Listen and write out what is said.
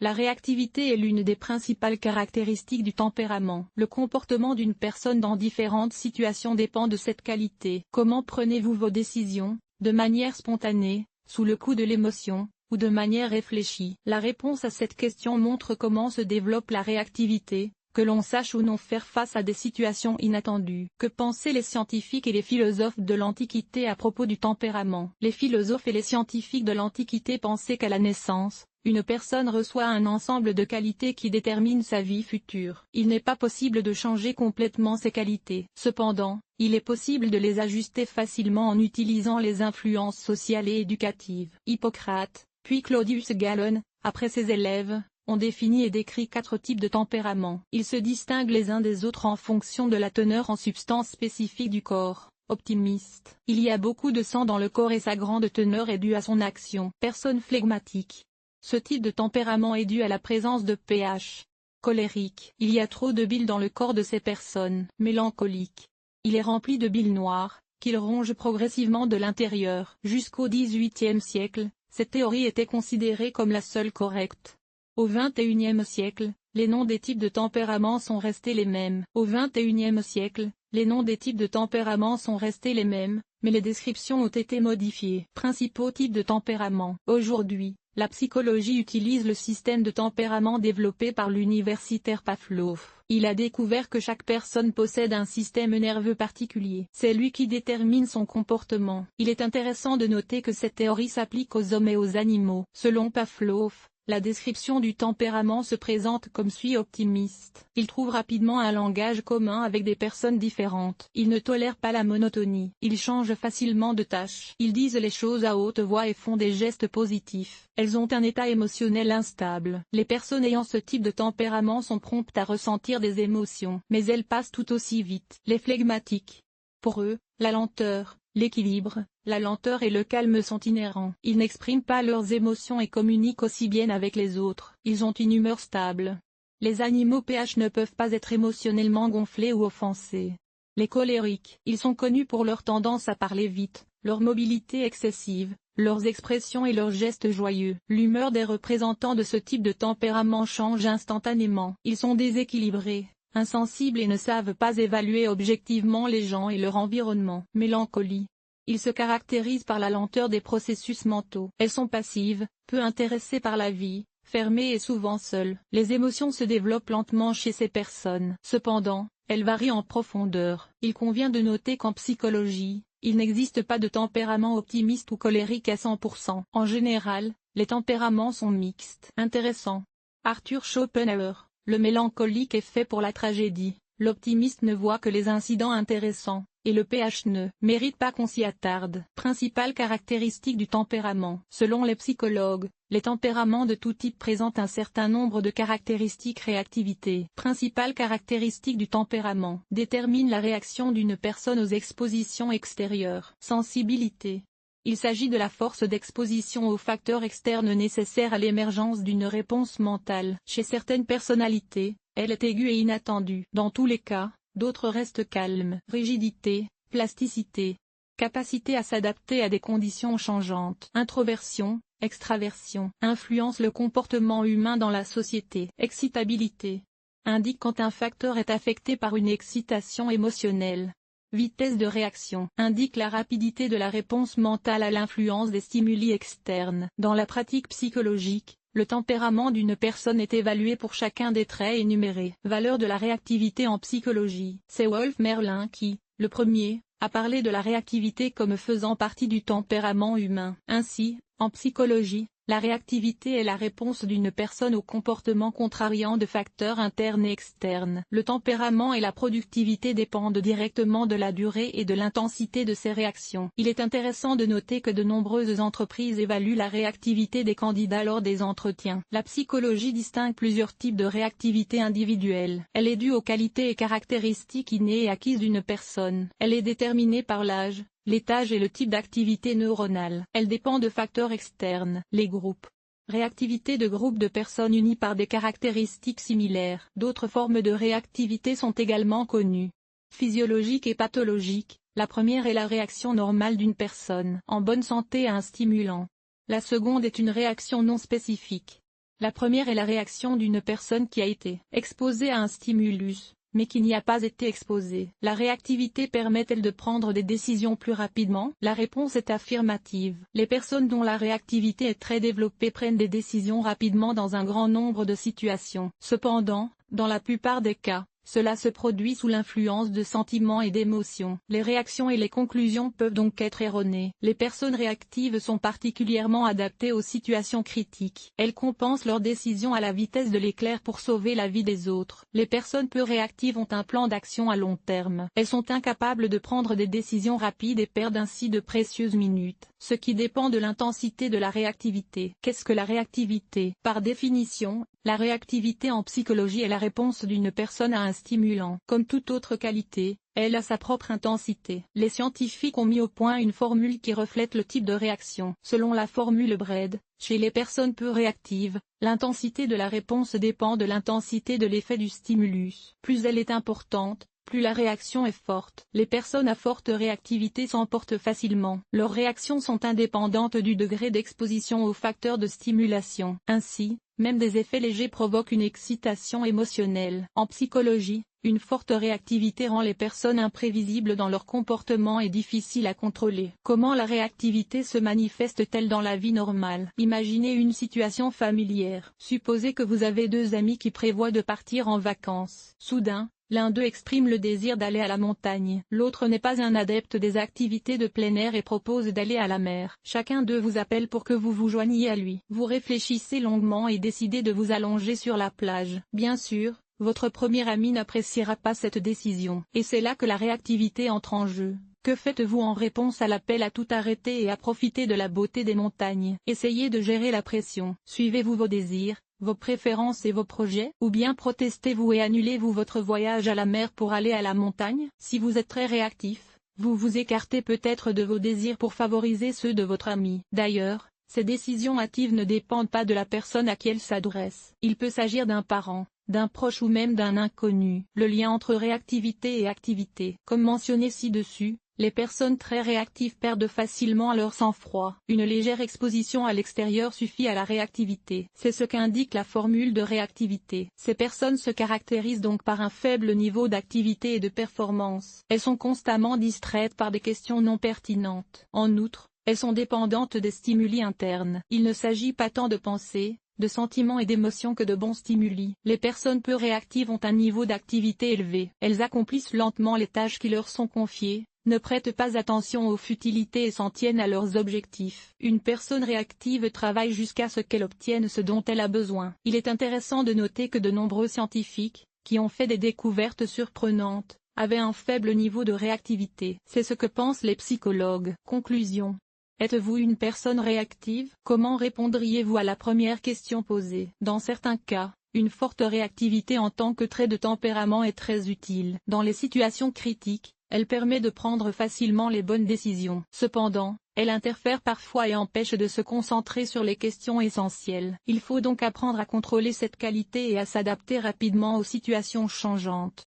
La réactivité est l'une des principales caractéristiques du tempérament. Le comportement d'une personne dans différentes situations dépend de cette qualité. Comment prenez-vous vos décisions? De manière spontanée, sous le coup de l'émotion, ou de manière réfléchie? La réponse à cette question montre comment se développe la réactivité, que l'on sache ou non faire face à des situations inattendues. Que pensaient les scientifiques et les philosophes de l'Antiquité à propos du tempérament? Les philosophes et les scientifiques de l'Antiquité pensaient qu'à la naissance, une personne reçoit un ensemble de qualités qui déterminent sa vie future. Il n'est pas possible de changer complètement ces qualités. Cependant, il est possible de les ajuster facilement en utilisant les influences sociales et éducatives. Hippocrate, puis Claudius Gallon, après ses élèves, ont défini et décrit 4 types de tempéraments. Ils se distinguent les uns des autres en fonction de la teneur en substances spécifiques du corps. Optimiste. Il y a beaucoup de sang dans le corps et sa grande teneur est due à son action. Personne flegmatique. Ce type de tempérament est dû à la présence de pH. Colérique. Il y a trop de bile dans le corps de ces personnes. Mélancolique. Il est rempli de bile noire, qu'il ronge progressivement de l'intérieur. Jusqu'au XVIIIe siècle, cette théorie était considérée comme la seule correcte. Au XXIe siècle, les noms des types de tempéraments sont restés les mêmes. Au XXIe siècle, les noms des types de tempéraments sont restés les mêmes, mais les descriptions ont été modifiées. Principaux types de tempéraments. Aujourd'hui, la psychologie utilise le système de tempérament développé par l'universitaire Pavlov. Il a découvert que chaque personne possède un système nerveux particulier. C'est lui qui détermine son comportement. Il est intéressant de noter que cette théorie s'applique aux hommes et aux animaux. Selon Pavlov, la description du tempérament se présente comme suit: optimiste. Il trouve rapidement un langage commun avec des personnes différentes. Il ne tolère pas la monotonie. Il change facilement de tâche. Ils disent les choses à haute voix et font des gestes positifs. Elles ont un état émotionnel instable. Les personnes ayant ce type de tempérament sont promptes à ressentir des émotions, mais elles passent tout aussi vite. Les flegmatiques. Pour eux, la lenteur, l'équilibre, la lenteur et le calme sont inhérents. Ils n'expriment pas leurs émotions et communiquent aussi bien avec les autres. Ils ont une humeur stable. Les animaux pH ne peuvent pas être émotionnellement gonflés ou offensés. Les colériques. Ils sont connus pour leur tendance à parler vite, leur mobilité excessive, leurs expressions et leurs gestes joyeux. L'humeur des représentants de ce type de tempérament change instantanément. Ils sont déséquilibrés, insensibles et ne savent pas évaluer objectivement les gens et leur environnement. Mélancolie. Ils se caractérisent par la lenteur des processus mentaux. Elles sont passives, peu intéressées par la vie, fermées et souvent seules. Les émotions se développent lentement chez ces personnes. Cependant, elles varient en profondeur. Il convient de noter qu'en psychologie, il n'existe pas de tempérament optimiste ou colérique à 100%. En général, les tempéraments sont mixtes. Intéressant. Arthur Schopenhauer. Le mélancolique est fait pour la tragédie, l'optimiste ne voit que les incidents intéressants, et le pH ne mérite pas qu'on s'y attarde. Principales caractéristiques du tempérament. Selon les psychologues, les tempéraments de tout type présentent un certain nombre de caractéristiques. Réactivité. Principales caractéristiques du tempérament. Détermine la réaction d'une personne aux expositions extérieures. Sensibilité. Il s'agit de la force d'exposition aux facteurs externes nécessaires à l'émergence d'une réponse mentale. Chez certaines personnalités, elle est aiguë et inattendue. Dans tous les cas, d'autres restent calmes. Rigidité, plasticité. Capacité à s'adapter à des conditions changeantes. Introversion, extraversion. Influence le comportement humain dans la société. Excitabilité. Indique quand un facteur est affecté par une excitation émotionnelle. Vitesse de réaction. Indique la rapidité de la réponse mentale à l'influence des stimuli externes. Dans la pratique psychologique, le tempérament d'une personne est évalué pour chacun des traits énumérés. Valeur de la réactivité en psychologie. C'est Wolf Merlin qui, le premier, a parlé de la réactivité comme faisant partie du tempérament humain. Ainsi, en psychologie, la réactivité est la réponse d'une personne au comportement contrariant de facteurs internes et externes. Le tempérament et la productivité dépendent directement de la durée et de l'intensité de ces réactions. Il est intéressant de noter que de nombreuses entreprises évaluent la réactivité des candidats lors des entretiens. La psychologie distingue plusieurs types de réactivité individuelle. Elle est due aux qualités et caractéristiques innées et acquises d'une personne. Elle est déterminée par l'âge, l'étage et le type d'activité neuronale. Elle dépend de facteurs externes. Les groupes. Réactivité de groupes de personnes unies par des caractéristiques similaires. D'autres formes de réactivité sont également connues. Physiologique et pathologique. La première est la réaction normale d'une personne en bonne santé à un stimulant. La seconde est une réaction non spécifique. La première est la réaction d'une personne qui a été exposée à un stimulus, mais qui n'y a pas été exposée. La réactivité permet-elle de prendre des décisions plus rapidement? La réponse est affirmative. Les personnes dont la réactivité est très développée prennent des décisions rapidement dans un grand nombre de situations. Cependant, dans la plupart des cas, cela se produit sous l'influence de sentiments et d'émotions. Les réactions et les conclusions peuvent donc être erronées. Les personnes réactives sont particulièrement adaptées aux situations critiques. Elles compensent leurs décisions à la vitesse de l'éclair pour sauver la vie des autres. Les personnes peu réactives ont un plan d'action à long terme. Elles sont incapables de prendre des décisions rapides et perdent ainsi de précieuses minutes, ce qui dépend de l'intensité de la réactivité. Qu'est-ce que la réactivité? Par définition, la réactivité en psychologie est la réponse d'une personne à un stimulant. Comme toute autre qualité, elle a sa propre intensité. Les scientifiques ont mis au point une formule qui reflète le type de réaction. Selon la formule Braid, chez les personnes peu réactives, l'intensité de la réponse dépend de l'intensité de l'effet du stimulus. Plus elle est importante, plus la réaction est forte. Les personnes à forte réactivité s'emportent facilement. Leurs réactions sont indépendantes du degré d'exposition aux facteurs de stimulation. Ainsi, même des effets légers provoquent une excitation émotionnelle. En psychologie, une forte réactivité rend les personnes imprévisibles dans leur comportement et difficiles à contrôler. Comment la réactivité se manifeste-t-elle dans la vie normale? Imaginez une situation familière. Supposez que vous avez deux amis qui prévoient de partir en vacances. Soudain, l'un d'eux exprime le désir d'aller à la montagne. L'autre n'est pas un adepte des activités de plein air et propose d'aller à la mer. Chacun d'eux vous appelle pour que vous vous joigniez à lui. Vous réfléchissez longuement et décidez de vous allonger sur la plage. Bien sûr, votre premier ami n'appréciera pas cette décision. Et c'est là que la réactivité entre en jeu. Que faites-vous en réponse à l'appel à tout arrêter et à profiter de la beauté des montagnes? Essayez de gérer la pression. Suivez-vous vos désirs, vos préférences et vos projets? Ou bien protestez-vous et annulez-vous votre voyage à la mer pour aller à la montagne? Si vous êtes très réactif, vous vous écartez peut-être de vos désirs pour favoriser ceux de votre ami. D'ailleurs, ces décisions hâtives ne dépendent pas de la personne à qui elles s'adressent. Il peut s'agir d'un parent, d'un proche ou même d'un inconnu. Le lien entre réactivité et activité. Comme mentionné ci-dessus, les personnes très réactives perdent facilement leur sang-froid. Une légère exposition à l'extérieur suffit à la réactivité. C'est ce qu'indique la formule de réactivité. Ces personnes se caractérisent donc par un faible niveau d'activité et de performance. Elles sont constamment distraites par des questions non pertinentes. En outre, elles sont dépendantes des stimuli internes. Il ne s'agit pas tant de pensées, de sentiments et d'émotions que de bons stimuli. Les personnes peu réactives ont un niveau d'activité élevé. Elles accomplissent lentement les tâches qui leur sont confiées, ne prêtent pas attention aux futilités et s'en tiennent à leurs objectifs. Une personne réactive travaille jusqu'à ce qu'elle obtienne ce dont elle a besoin. Il est intéressant de noter que de nombreux scientifiques, qui ont fait des découvertes surprenantes, avaient un faible niveau de réactivité. C'est ce que pensent les psychologues. Conclusion. Êtes-vous une personne réactive? Comment répondriez-vous à la première question posée? Dans certains cas, une forte réactivité en tant que trait de tempérament est très utile. Dans les situations critiques, elle permet de prendre facilement les bonnes décisions. Cependant, elle interfère parfois et empêche de se concentrer sur les questions essentielles. Il faut donc apprendre à contrôler cette qualité et à s'adapter rapidement aux situations changeantes.